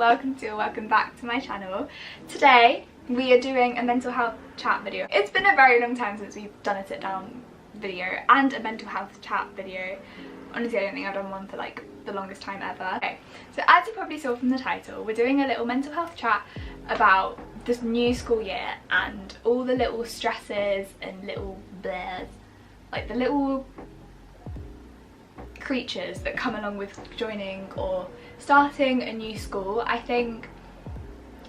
welcome back to my channel. Today we are doing a mental health chat video. It's been a very long time since we've done a sit down video and a mental health chat video. Honestly, I don't think I've done one for like the longest time ever. Okay, so as you probably saw from the title, we're doing a little mental health chat about this new school year and all the little stresses and little blares, like the little creatures that come along with joining or starting a new school. I think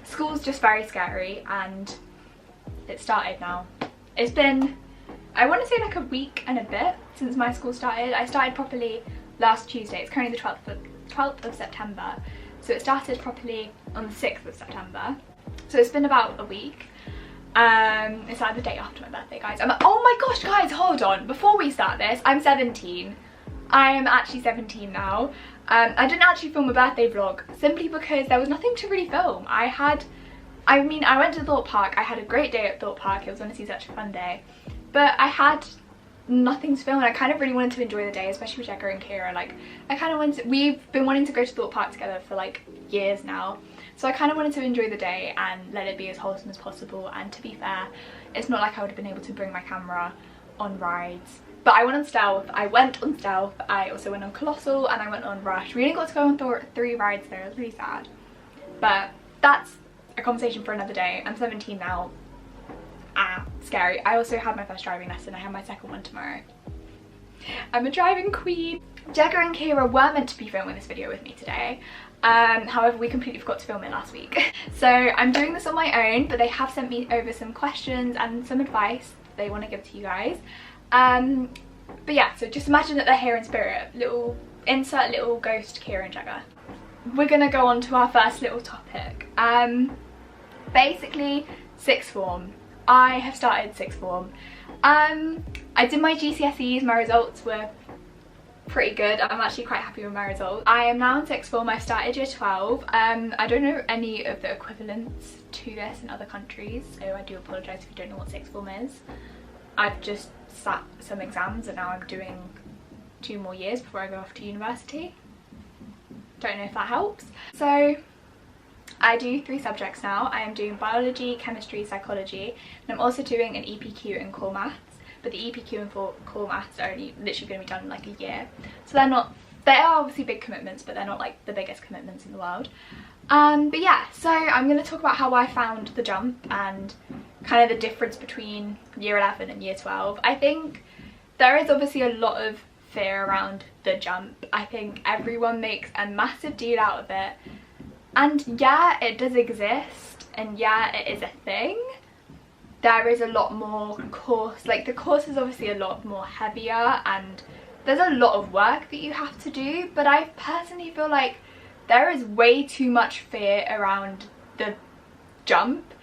school's just very scary and it started now. It's been, I want to say like a week and a bit since my school started. I started properly last Tuesday. It's currently the 12th of September. So it started properly on the 6th of September. So it's been about a week. It's like the day after my birthday, guys. Oh my gosh, guys, hold on. Before we start this, I'm 17. I am actually 17 now. I didn't actually film a birthday vlog simply because there was nothing to really film. I went to Thorpe Park. I had a great day at Thorpe Park. It was honestly such a fun day. But I had nothing to film and I kind of really wanted to enjoy the day, especially with Jagger and Kira. Like, I kind of wanted to, we've been wanting to go to Thorpe Park together for like years now. So I kind of wanted to enjoy the day and let it be as wholesome as possible. And to be fair, it's not like I would have been able to bring my camera on rides. But I went on Stealth, I also went on Colossal and I went on Rush. We only got to go on 3 rides there. It was really sad. But that's a conversation for another day. I'm 17 now. Scary. I also had my first driving lesson. I have my second one tomorrow. I'm a driving queen. Jagger and Kira were meant to be filming this video with me today. However, we completely forgot to film it last week. So I'm doing this on my own, but they have sent me over some questions and some advice they want to give to you guys. But yeah, so just imagine that they're here in spirit. Insert little ghost Kira and Jagger. We're gonna go on to our first little topic. Basically, sixth form. I have started sixth form. I did my GCSEs, my results were pretty good. I'm actually quite happy with my results. I am now in sixth form. I started year 12. I don't know any of the equivalents to this in other countries, so I do apologise if you don't know what sixth form is. I've just sat some exams and now I'm doing 2 more years before I go off to university. Don't know if that helps. So I do 3 subjects now. I am doing biology, chemistry, psychology, and I'm also doing an EPQ and core maths. But the EPQ and core maths are only literally going to be done in like a year. So they are obviously big commitments, but they're not like the biggest commitments in the world. But yeah, so I'm going to talk about how I found the jump and kind of the difference between year 11 and year 12. I think there is obviously a lot of fear around the jump. I think everyone makes a massive deal out of it. And yeah, it does exist, and yeah, it is a thing. There is a lot more course, like the course is obviously a lot more heavier and there's a lot of work that you have to do, but I personally feel like there is way too much fear around the jump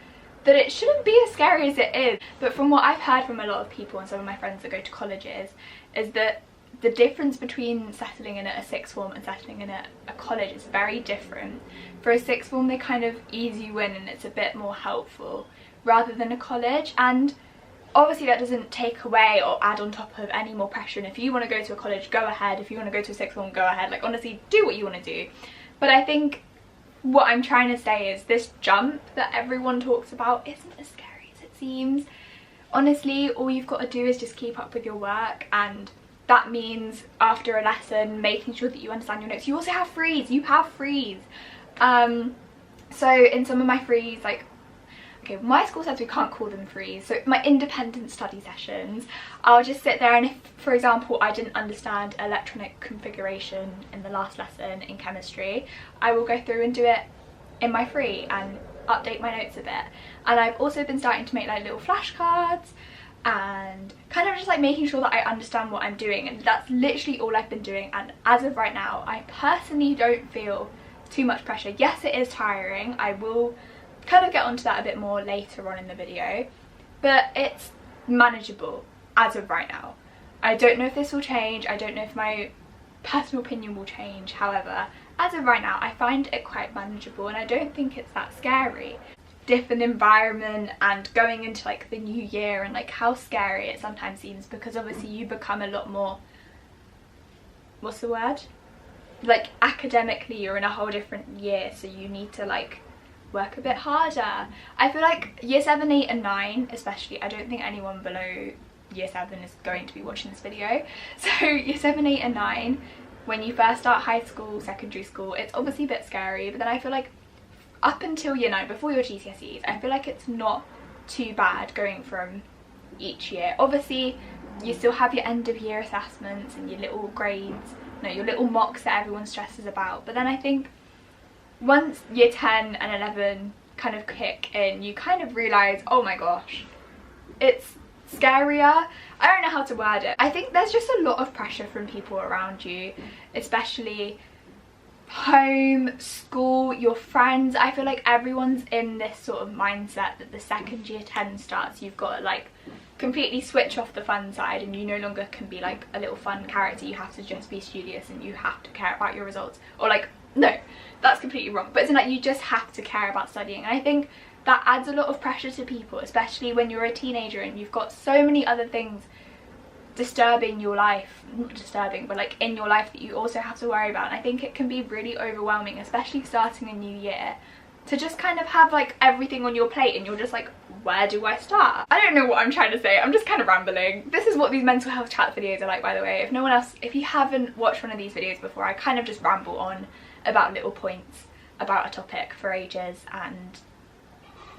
that it shouldn't be as scary as it is. But from what I've heard from a lot of people and some of my friends that go to colleges is that the difference between settling in at a sixth form and settling in at a college is very different. For a sixth form they kind of ease you in and it's a bit more helpful rather than a college, and obviously that doesn't take away or add on top of any more pressure, and if you want to go to a college, go ahead. If you want to go to a sixth form, go ahead. Like, honestly, do what you want to do. But I think what I'm trying to say is this jump that everyone talks about isn't as scary as it seems. Honestly, all you've got to do is just keep up with your work, and that means after a lesson making sure that you understand your notes. You also have frees. You have frees. So in some of my frees, like, okay, my school says we can't call them frees, so my independent study sessions, I'll just sit there and if, for example, I didn't understand electronic configuration in the last lesson in chemistry, I will go through and do it in my free and update my notes a bit. And I've also been starting to make like little flashcards and kind of just like making sure that I understand what I'm doing, and that's literally all I've been doing. And as of right now, I personally don't feel too much pressure. Yes, it is tiring. I will kind of get onto that a bit more later on in the video, but it's manageable as of right now. I don't know if this will change. I don't know if my personal opinion will change. However, as of right now, I find it quite manageable and I don't think it's that scary. Different environment and going into like the new year and like how scary it sometimes seems, because obviously you become a lot more, what's the word? like academically you're in a whole different year, so you need to like work a bit harder. I feel like year 7, 8 and 9 especially, I don't think anyone below year 7 is going to be watching this video. So year 7, 8 and 9, when you first start high school, secondary school, it's obviously a bit scary, but then I feel like up until year 9, before your GCSEs, I feel like it's not too bad going from each year. Obviously you still have your end of year assessments and your little grades, no, your little mocks that everyone stresses about, but then I think once year 10 and 11 kind of kick in, you kind of realise, oh my gosh, it's scarier. I don't know how to word it. I think there's just a lot of pressure from people around you, especially home, school, your friends. I feel like everyone's in this sort of mindset that the second year 10 starts, you've got to like completely switch off the fun side and you no longer can be like a little fun character. You have to just be studious and you have to care about your results, or like, no, that's completely wrong, but it's like you just have to care about studying. And I think that adds a lot of pressure to people, especially when you're a teenager and you've got so many other things disturbing your life, not disturbing, but like in your life that you also have to worry about. And I think it can be really overwhelming, especially starting a new year, to just kind of have like everything on your plate and you're just like, where do I start? I don't know what I'm trying to say, I'm just kind of rambling. This is what these mental health chat videos are like, by the way. If no one else, if you haven't watched one of these videos before, I kind of just ramble on about little points about a topic for ages and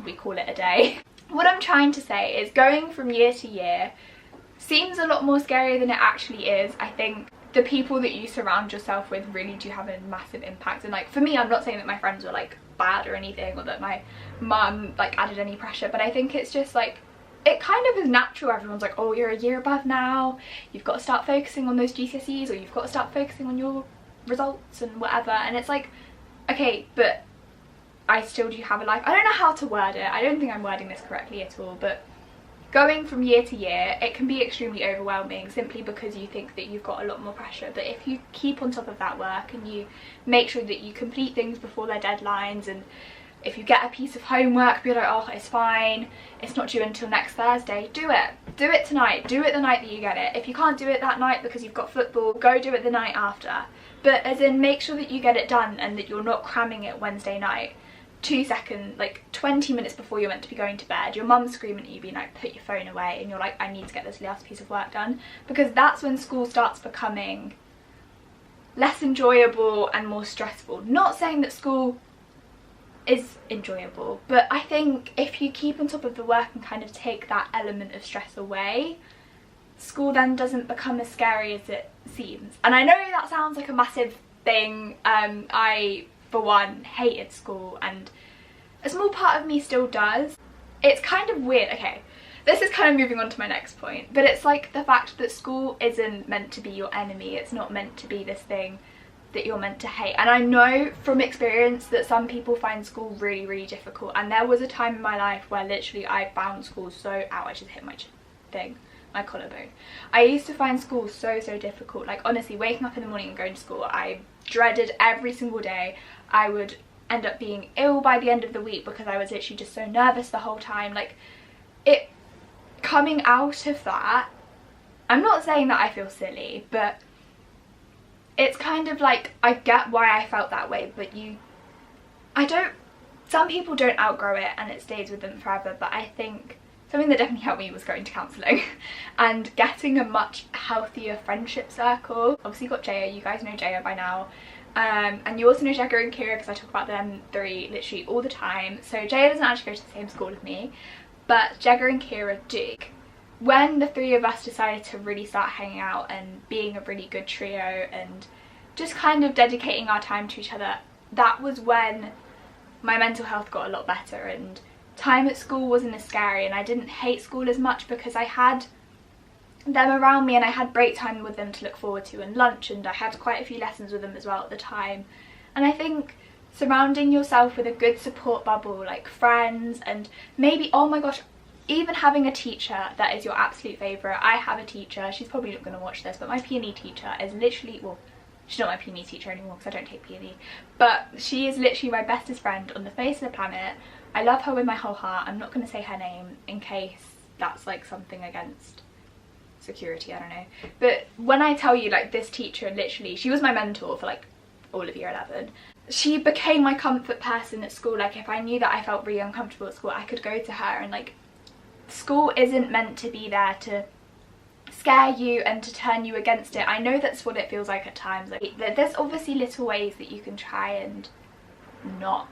we call it a day. What I'm trying to say is going from year to year seems a lot more scary than it actually is. I think the people that you surround yourself with really do have a massive impact. And like for me, I'm not saying that my friends were like bad or anything, or that my mum like added any pressure, but I think it's just like, it kind of is natural. Everyone's like, oh, you're a year above now, you've got to start focusing on those GCSEs, or you've got to start focusing on your results and whatever. And it's like, okay, but I still do have a life. I don't know how to word it, I don't think I'm wording this correctly at all, but going from year to year, it can be extremely overwhelming simply because you think that you've got a lot more pressure. But if you keep on top of that work and you make sure that you complete things before their deadlines, and if you get a piece of homework, be like, oh, it's fine, it's not due until next Thursday, do it tonight, do it the night that you get it. If you can't do it that night because you've got football, go do it the night after. But as in, make sure that you get it done and that you're not cramming it Wednesday night, 2 seconds, like 20 minutes before you're meant to be going to bed. Your mum's screaming at you being like, put your phone away, and you're like, I need to get this last piece of work done. Because that's when school starts becoming less enjoyable and more stressful. Not saying that school is enjoyable, but I think if you keep on top of the work and kind of take that element of stress away, school then doesn't become as scary as it seems. And I know that sounds like a massive thing. I, for one, hated school, and a small part of me still does. It's kind of weird. Okay, this is kind of moving on to my next point, but it's like the fact that school isn't meant to be your enemy. It's not meant to be this thing that you're meant to hate. And I know from experience that some people find school really, really difficult, and there was a time in my life where literally I found school so, ow, I just hit my my collarbone. I used to find school so difficult. Like honestly, waking up in the morning and going to school, I dreaded every single day. I would end up being ill by the end of the week because I was literally just so nervous the whole time. Like, it coming out of that, I'm not saying that I feel silly, but it's kind of like, I get why I felt that way, but some people don't outgrow it and it stays with them forever. But I think something that definitely helped me was going to counselling and getting a much healthier friendship circle. Obviously you got Jaya, you guys know Jaya by now. And you also know Jagger and Kira because I talk about them three literally all the time. So Jaya doesn't actually go to the same school with me, but Jagger and Kira do. When the three of us decided to really start hanging out and being a really good trio and just kind of dedicating our time to each other, that was when my mental health got a lot better and time at school wasn't as scary, and I didn't hate school as much because I had them around me and I had break time with them to look forward to, and lunch, and I had quite a few lessons with them as well at the time. And I think surrounding yourself with a good support bubble, like friends, and maybe, oh my gosh, even having a teacher that is your absolute favourite. I have a teacher, she's probably not going to watch this, but my P&E teacher is literally, well, she's not my P&E teacher anymore because I don't take P&E, but she is literally my bestest friend on the face of the planet. I love her with my whole heart. I'm not going to say her name in case that's like something against security, I don't know. But when I tell you, like, this teacher literally, she was my mentor for like all of year 11. She became my comfort person at school. Like, if I knew that I felt really uncomfortable at school, I could go to her, and like, school isn't meant to be there to scare you and to turn you against it. I know that's what it feels like at times. Like, there's obviously little ways that you can try and not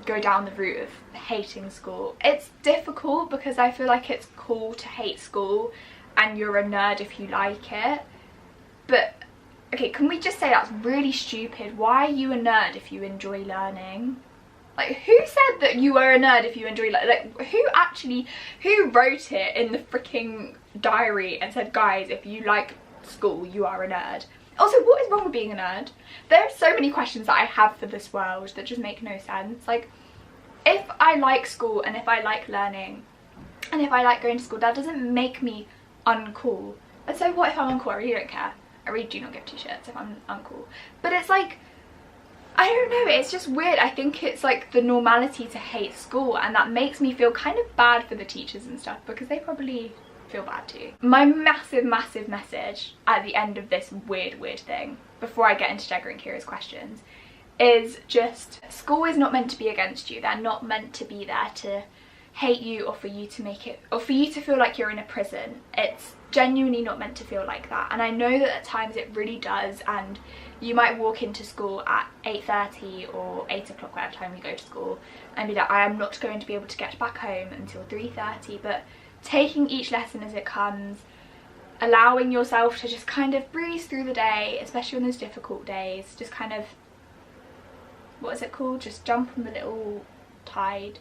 go down the route of hating school. It's difficult because I feel like it's cool to hate school and you're a nerd if you like it, but okay, can we just say that's really stupid? Why are you a nerd if you enjoy learning? Like, who said that you were a nerd if you enjoy learning? Like, who wrote it in the freaking diary and said, guys, if you like school, you are a nerd? Also, what is wrong with being a nerd? There are so many questions that I have for this world that just make no sense. Like, if I like school and if I like learning and if I like going to school, that doesn't make me uncool. And so what if I'm uncool? I really don't care. I really do not give two shits if I'm uncool. But it's like, I don't know, it's just weird. I think it's like the normality to hate school, and that makes me feel kind of bad for the teachers and stuff because they probably feel bad too. My massive message at the end of this weird thing, before I get into Jagger and Kira's questions, is just, school is not meant to be against you. They're not meant to be there to hate you or for you to make it, or for you to feel like you're in a prison. It's genuinely not meant to feel like that, and I know that at times it really does, and you might walk into school at 8:30 or 8 o'clock, whatever time you go to school, and be like, I am not going to be able to get back home until 3:30, but taking each lesson as it comes, allowing yourself to just kind of breeze through the day, especially on those difficult days, just kind of, what is it called, just jump on the little tide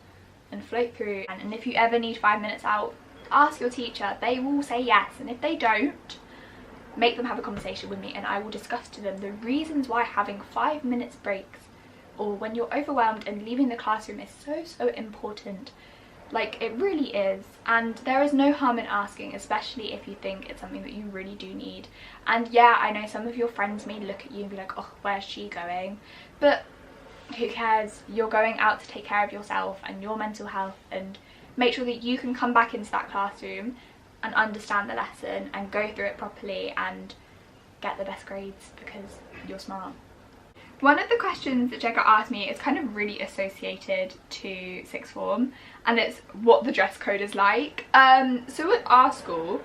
and float through. And if you ever need 5 minutes out, ask your teacher. They will say yes, and if they don't, make them have a conversation with me and I will discuss to them the reasons why having 5 minutes breaks, or when you're overwhelmed and leaving the classroom, is so important. Like, it really is, and there is no harm in asking, especially if you think it's something that you really do need. And yeah, I know some of your friends may look at you and be like, oh, where's she going? But who cares? You're going out to take care of yourself and your mental health, and make sure that you can come back into that classroom and understand the lesson and go through it properly and get the best grades because you're smart. One of the questions that Jagger asked me is kind of really associated to sixth form, and it's what the dress code is like. So at our school,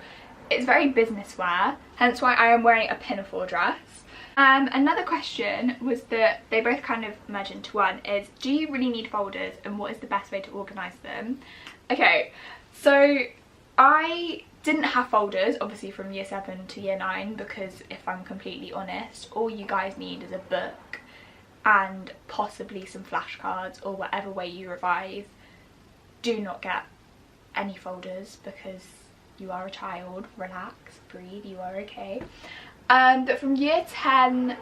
it's very business wear, hence why I am wearing a pinafore dress. Another question was that they both kind of merge into one, is do you really need folders and what is the best way to organise them? Okay, so I didn't have folders obviously from year 7 to year 9 because, if I'm completely honest, all you guys need is a book and possibly some flashcards or whatever way you revise. Do not get any folders because you are a child. Relax, breathe, you are okay. But from year 10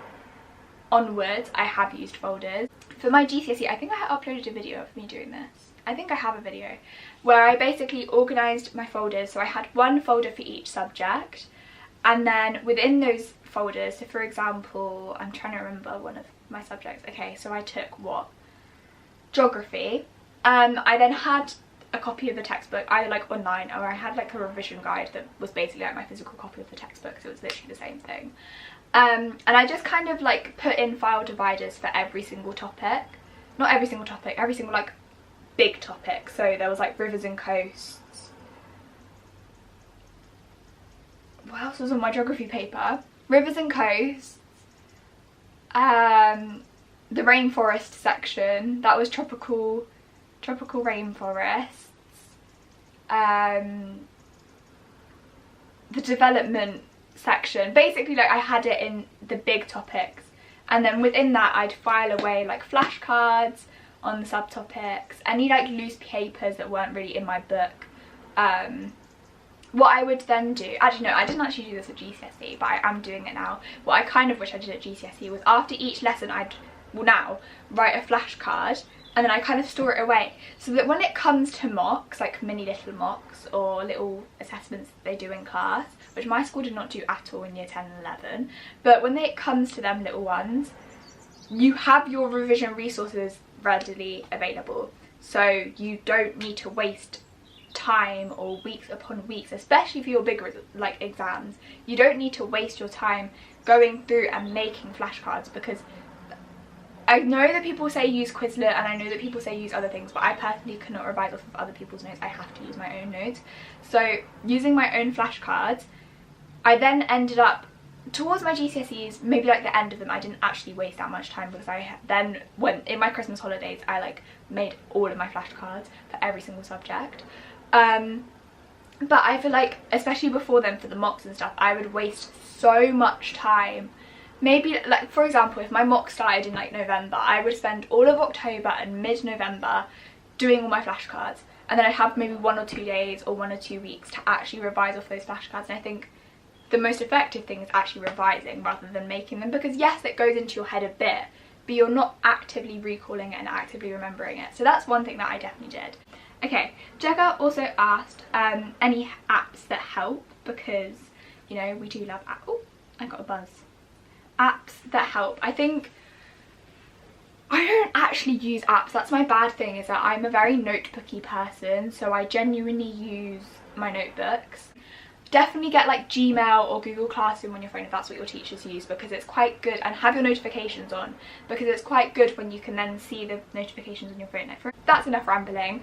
onwards I have used folders. For my GCSE, I think I uploaded a video of me doing this. I think I have a video where I basically organised my folders. So I had one folder for each subject, and then within those folders, so for example, I'm trying to remember one of my subjects. Okay, so I took what? Geography. I then had a copy of the textbook, either like online, or I had like a revision guide that was basically like my physical copy of the textbook, so it was literally the same thing. And I just kind of like put in file dividers for every single topic. Not every single topic, every single like big topic. So there was like rivers and coasts. What else was on my geography paper? Rivers and coasts. The rainforest section, that was tropical rainforests. The development section, basically like I had it in the big topics, and then within that I'd file away like flashcards on the subtopics, any like loose papers that weren't really in my book. What I would then do, actually no, I didn't actually do this at GCSE, but I am doing it now. What I kind of wish I did at GCSE was after each lesson I'd, well now, write a flashcard, and then I kind of store it away so that when it comes to mocks, like mini little mocks or little assessments that they do in class, which my school did not do at all in year 10 and 11, but when it comes to them little ones, you have your revision resources readily available, so you don't need to waste time or weeks upon weeks, especially for your bigger like exams. You don't need to waste your time going through and making flashcards because I know that people say use Quizlet and I know that people say use other things, but I personally cannot revise off of other people's notes. I have to use my own notes. So using my own flashcards, I then ended up towards my GCSEs, maybe like the end of them, I didn't actually waste that much time because I then went in my Christmas holidays, I like made all of my flashcards for every single subject. But I feel like, especially before then for the mocks and stuff, I would waste so much time. Maybe, like, for example, if my mock started in like November, I would spend all of October and mid-November doing all my flashcards, and then I'd have maybe 1 or 2 days or 1 or 2 weeks to actually revise off those flashcards. And I think the most effective thing is actually revising rather than making them, because yes, it goes into your head a bit, but you're not actively recalling it and actively remembering it. So that's one thing that I definitely did. Okay, Jagger also asked any apps that help, because, you know, we do love apps. Oh, I got a buzz. Apps that help. I think I don't actually use apps. That's my bad thing, is that I'm a very notebooky person, so I genuinely use my notebooks. Definitely get like Gmail or Google Classroom on your phone if that's what your teachers use, because it's quite good, and have your notifications on, because it's quite good when you can then see the notifications on your phone. That's enough rambling.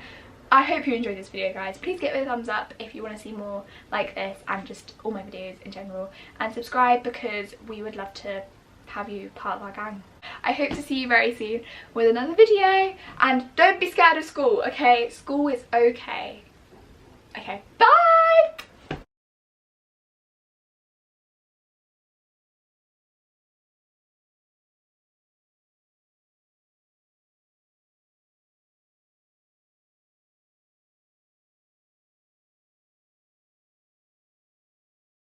I hope you enjoyed this video, guys. Please give it a thumbs up if you want to see more like this and just all my videos in general, and subscribe because we would love to have you part of our gang. I hope to see you very soon with another video, and don't be scared of school, okay? School is okay. Okay, bye!